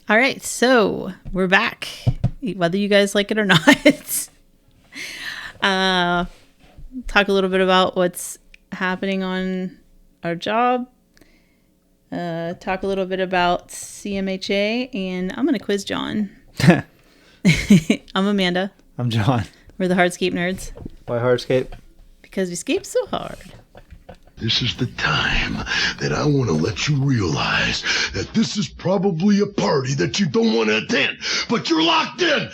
All right, so we're back, whether you guys like it or not. Talk a little bit about what's happening on our job. Talk a little bit about CMHA, and I'm going to quiz John. I'm Amanda. I'm John. We're the Hardscape nerds. Why Hardscape? Because we scape so hard. This is the time that I want to let you realize that this is probably a party that you don't want to attend, but you're locked in.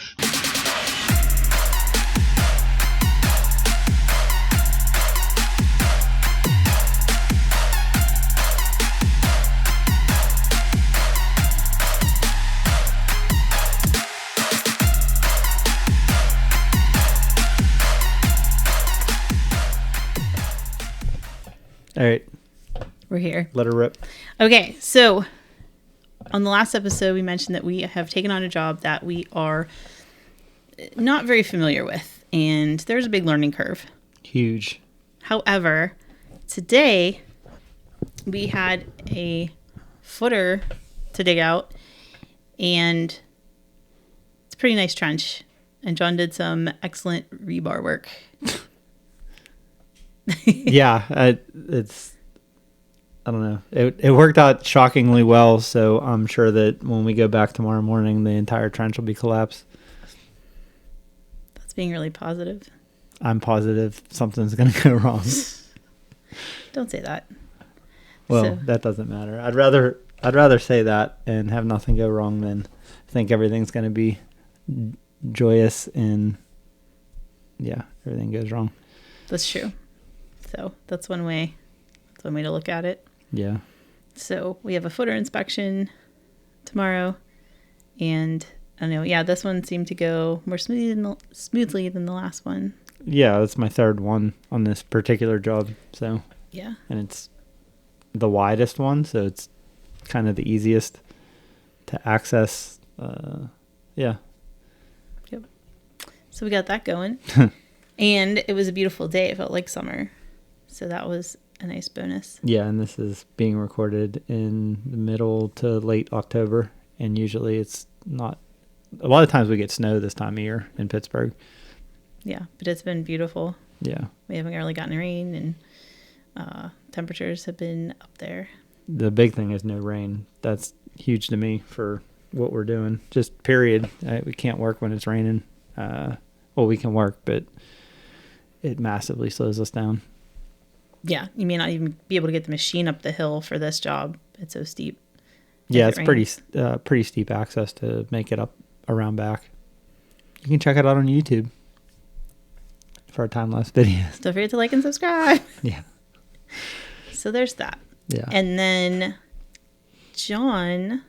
All right. We're here. Let her rip. Okay, so on the last episode, we mentioned that we have taken on a job that we are not very familiar with, and there's a big learning curve. Huge. However, today we had a footer to dig out, and it's a pretty nice trench, and John did some excellent rebar work. Yeah, I don't know. It worked out shockingly well, so I'm sure that when we go back tomorrow morning, the entire trench will be collapsed. That's being really positive. I'm positive something's going to go wrong. Don't say that. Well, that doesn't matter. I'd rather say that and have nothing go wrong than think everything's going to be joyous and everything goes wrong. That's true. So that's one way. That's one way to look at it. Yeah. So we have a footer inspection tomorrow, and I don't know. Yeah, this one seemed to go more smoothly than the last one. Yeah, that's my third one on this particular job. So yeah, and it's the widest one, so it's kind of the easiest to access. Yeah. Yep. So we got that going, and it was a beautiful day. It felt like summer. So that was a nice bonus. Yeah, and this is being recorded in the middle to late October, and usually it's not. A lot of times we get snow this time of year in Pittsburgh. Yeah, but it's been beautiful. Yeah. We haven't really gotten rain, and temperatures have been up there. The big thing is no rain. That's huge to me for what we're doing. Just period. We can't work when it's raining. Well, we can work, but it massively slows us down. Yeah, you may not even be able to get the machine up the hill for this job. It's so steep. Yeah, it's pretty steep access to make it up around back. You can check it out on YouTube for our time-lapse videos. Don't forget to like and subscribe. Yeah. So there's that. Yeah. And then, John,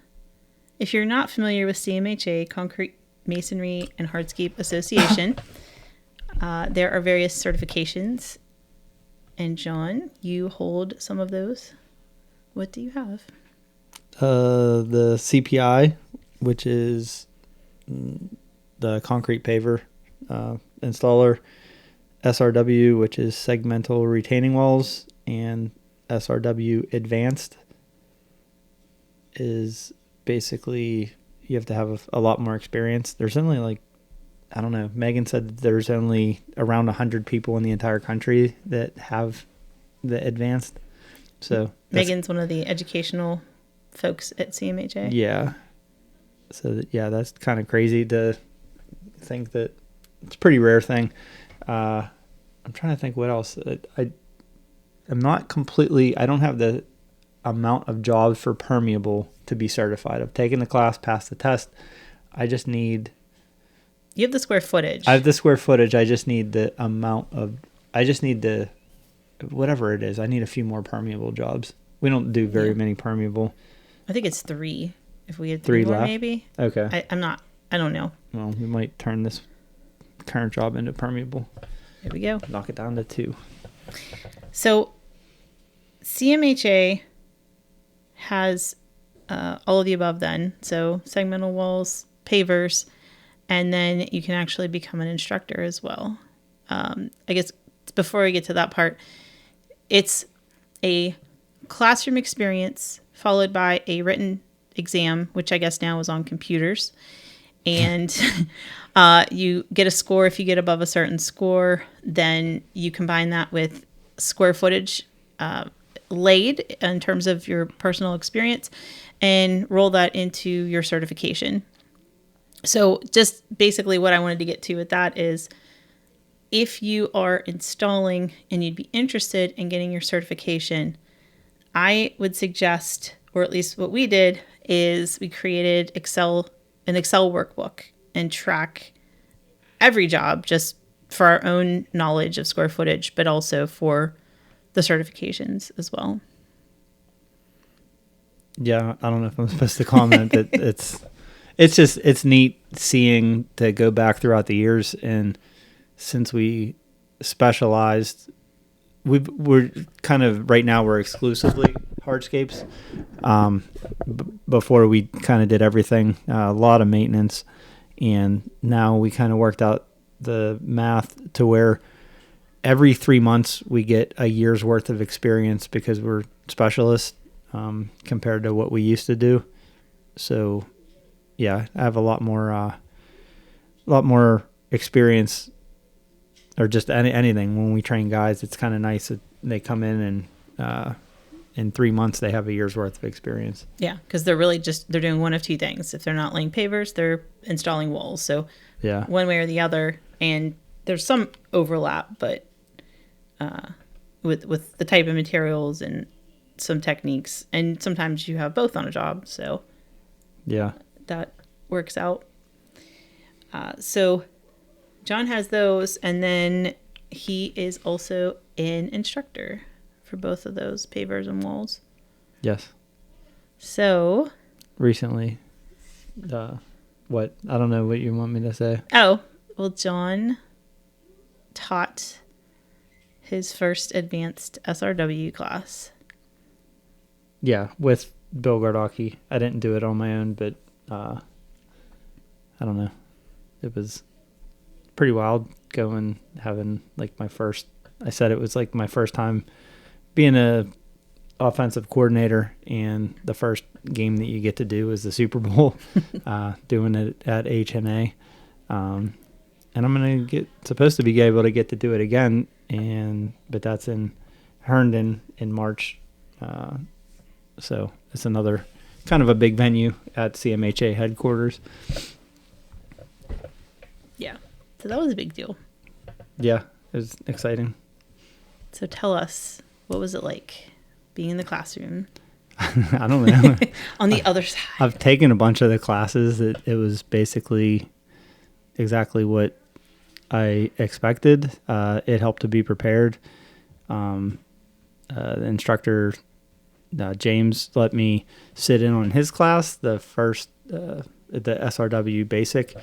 if you're not familiar with CMHA, Concrete, Masonry, and Hardscape Association, there are various certifications. And John, you hold some of those. What do you have? The CPI, which is the concrete paver installer, SRW, which is segmental retaining walls, and SRW advanced is basically you have to have a lot more experience. There's only I don't know. Megan said that there's only around 100 people in the entire country that have the advanced. So Megan's one of the educational folks at CMHA. Yeah. So that's kind of crazy to think that it's a pretty rare thing. I'm trying to think what else. I'm not completely. I don't have the amount of jobs for permeable to be certified. I've taken the class, passed the test. I just need. You have the square footage. I have the square footage. I just need the amount of. I just need the, whatever it is. I need a few more permeable jobs. We don't do very many permeable. I think it's 3. If we had 3 more, left? maybe. Okay. I don't know. Well, we might turn this current job into permeable. There we go. Knock it down to 2. So, CMHA has all of the above then. So, segmental walls, pavers, and then you can actually become an instructor as well. I guess before I get to that part, it's a classroom experience followed by a written exam, which I guess now is on computers. And you get a score. If you get above a certain score, then you combine that with square footage laid in terms of your personal experience and roll that into your certification. So just basically what I wanted to get to with that is if you are installing and you'd be interested in getting your certification, I would suggest, or at least what we did, is we created an Excel workbook and track every job just for our own knowledge of square footage, but also for the certifications as well. Yeah, I don't know if I'm supposed to comment, but it's neat seeing to go back throughout the years, and since we specialized, we're kind of right now we're exclusively hardscapes. Before we kind of did everything, a lot of maintenance, and now we kind of worked out the math to where every 3 months we get a year's worth of experience because we're specialists compared to what we used to do. So yeah, I have a lot more experience, or just anything when we train guys. It's kind of nice that they come in and in 3 months they have a year's worth of experience. Yeah, because they're doing one of two things. If they're not laying pavers, they're installing walls. So yeah, one way or the other. And there's some overlap, but with the type of materials and some techniques, and sometimes you have both on a job. So yeah, that works out. So John has those, and then he is also an instructor for both of those, pavers and walls. Yes. So recently, what? I don't know what you want me to say. Oh, well, John taught his first advanced SRW class. Yeah, with Bill Gardocki. I didn't do it on my own, but I don't know. It was pretty wild having like my first, I said it was like my first time being a offensive coordinator, and the first game that you get to do is the Super Bowl, doing it at HNA. And I'm supposed to be able to get to do it again, but that's in Herndon in March. So it's another kind of a big venue at CMHA headquarters. Yeah. So that was a big deal. Yeah, it was exciting. So tell us, what was it like being in the classroom? I don't know. On the other side. I've taken a bunch of the classes. It was basically exactly what I expected. It helped to be prepared. The instructor, James, let me sit in on his class, the first, the SRW basic,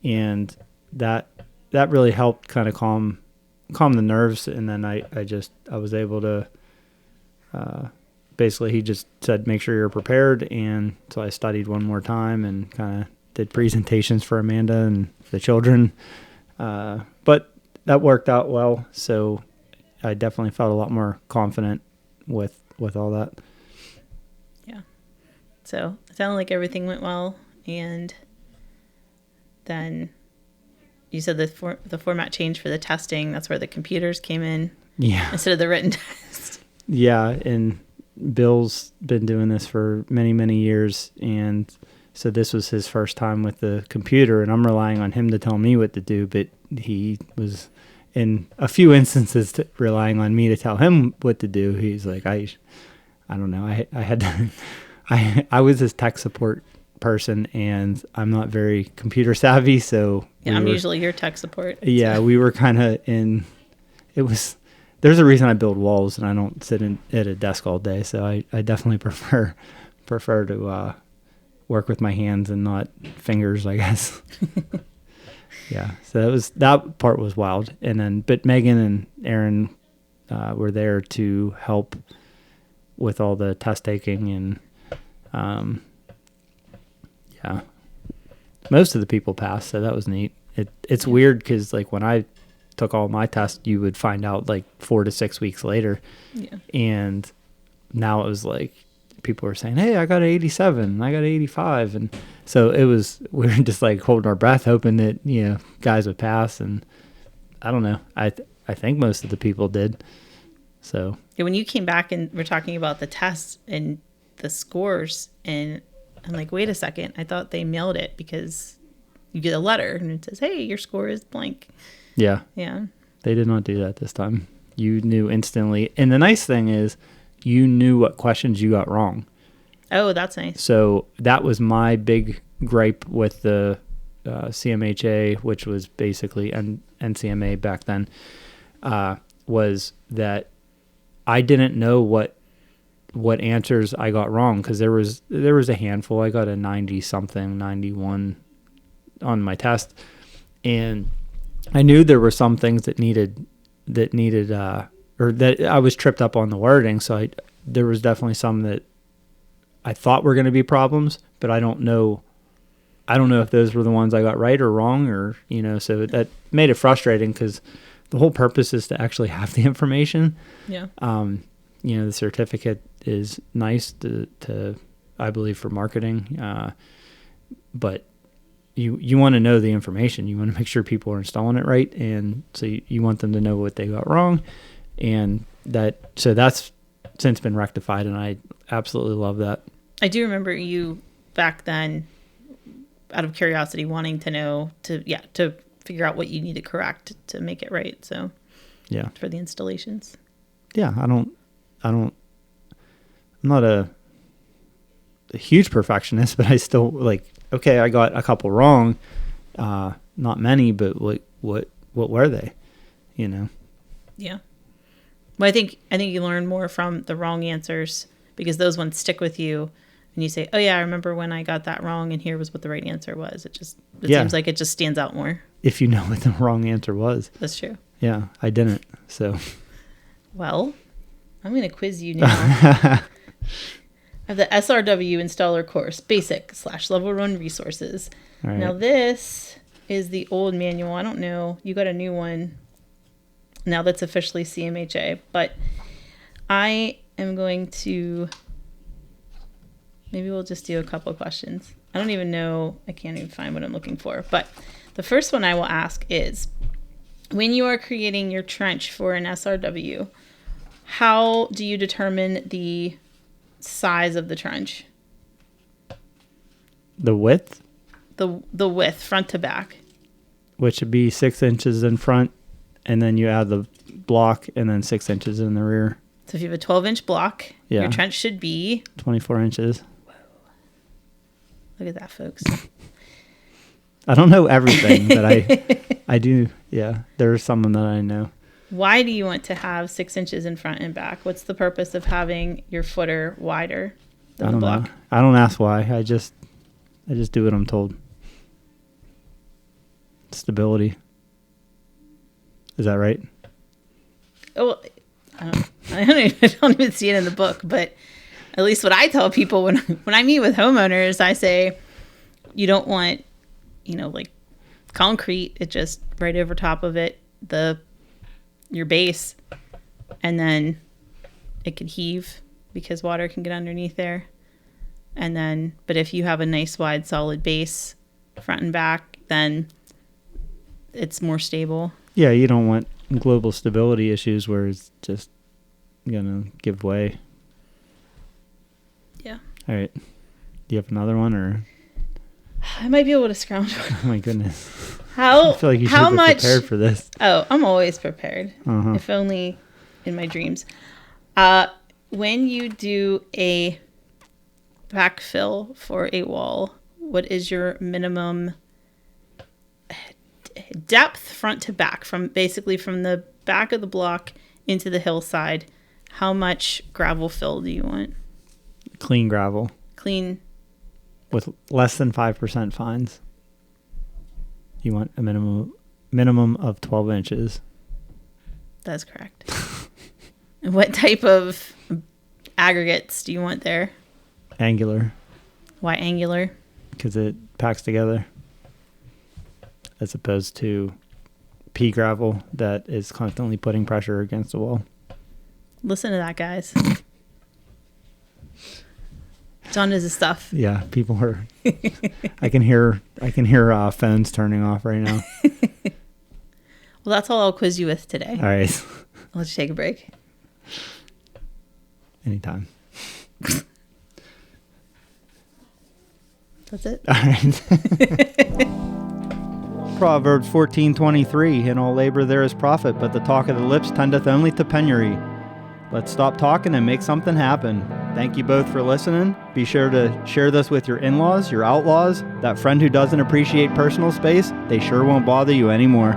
and that really helped kind of calm the nerves. And then I was able to, basically he just said, make sure you're prepared. And so I studied one more time and kind of did presentations for Amanda and the children. But that worked out well. So I definitely felt a lot more confident with all that. Yeah. So it sounded like everything went well. And then you said the format changed for the testing. That's where the computers came in. Yeah. Instead of the written test. Yeah. And Bill's been doing this for many, many years. And so this was his first time with the computer, and I'm relying on him to tell me what to do. But he was, in a few instances, relying on me to tell him what to do. He's like, I don't know. I had to, I was his tech support person, and I'm not very computer savvy. So yeah, I'm usually your tech support. Yeah, so. We were kind of in, there's a reason I build walls and I don't sit at a desk all day. So I definitely prefer to work with my hands and not fingers, I guess. Yeah. So that part was wild. And then, but Megan and Aaron were there to help with all the test taking, and yeah, most of the people passed. So that was neat. It's weird because like when I took all my tests, you would find out like 4 to 6 weeks later. Yeah. And now it was like people were saying, "Hey, I got an 87, I got an 85," and so we were just like holding our breath, hoping that guys would pass. And I don't know, I think most of the people did. So yeah, when you came back and we're talking about the tests and the scores, and I'm like, wait a second, I thought they mailed it, because you get a letter and it says, "Hey, your score is blank." Yeah, they did not do that this time. You knew instantly, and the nice thing is, you knew what questions you got wrong. Oh, that's nice. So that was my big gripe with the CMHA, which was basically NCMA back then, was that I didn't know what answers I got wrong, because there was a handful. I got a 90-something, 91 on my test, and I knew there were some things that needed or that I was tripped up on the wording. So there was definitely some that I thought were going to be problems, but I don't know if those were the ones I got right or wrong, or, so that made it frustrating, because the whole purpose is to actually have the information. Yeah. The certificate is nice to I believe, for marketing. But you want to know the information. You want to make sure people are installing it right. And so you want them to know what they got wrong. And so that's since been rectified, and I absolutely love that. I do remember you back then, out of curiosity, wanting to know to figure out what you need to correct to make it right. So yeah, for the installations. Yeah, I'm not a huge perfectionist, but I still okay, I got a couple wrong, not many, but what were they? Yeah. Well, I think you learn more from the wrong answers, because those ones stick with you, and you say, "Oh yeah, I remember when I got that wrong, and here was what the right answer was." It seems like it just stands out more if you know what the wrong answer was. That's true. Yeah, I didn't. So, well, I'm going to quiz you now. I have the SRW installer course, basic/level 1 resources. all right. Now this is the old manual. I don't know. You got a new one now that's officially CMHA, but I am going to, maybe we'll just do a couple questions. I don't even know. I can't even find what I'm looking for. But the first one I will ask is, when you are creating your trench for an SRW, how do you determine the size of the trench? The width? The width, front to back. Which would be 6 inches in front, and then you add the block, and then 6 inches in the rear. So if you have a 12-inch block, Yeah. your trench should be 24 inches. Look at that, folks. I don't know everything, but I do. Yeah, there's some that I know. Why do you want to have 6 inches in front and back? What's the purpose of having your footer wider than I the don't block? know. I don't ask why. I just do what I'm told. Stability. Is that right? Oh, I don't even see it in the book, but at least what I tell people when I meet with homeowners, I say, you don't want, like concrete, it just right over top of it, your base, and then it could heave because water can get underneath there. And then, but if you have a nice wide solid base, front and back, then it's more stable. Yeah, you don't want global stability issues where it's just gonna give way. Yeah. All right. Do you have another one, or? I might be able to scrounge one. Oh my goodness. How? I feel like you should how be much, prepared for this. Oh, I'm always prepared. Uh-huh. If only in my dreams. When you do a backfill for a wall, what is your minimum depth front to back, from the back of the block into the hillside? How much gravel fill do you want? Clean gravel. Clean. With less than 5% fines. You want a minimum of 12 inches. That's correct. And what type of aggregates do you want there? Angular. Why angular? Because it packs together. As opposed to pea gravel that is constantly putting pressure against the wall. Listen to that, guys. John knows his stuff. Yeah, people are. I can hear phones turning off right now. Well, that's all I'll quiz you with today. All right. I'll let you take a break. Anytime. That's it. All right. Proverbs 14:23, in all labor there is profit, but the talk of the lips tendeth only to penury. Let's stop talking and make something happen. Thank you both for listening. Be sure to share this with your in-laws, your outlaws, that friend who doesn't appreciate personal space. They sure won't bother you anymore.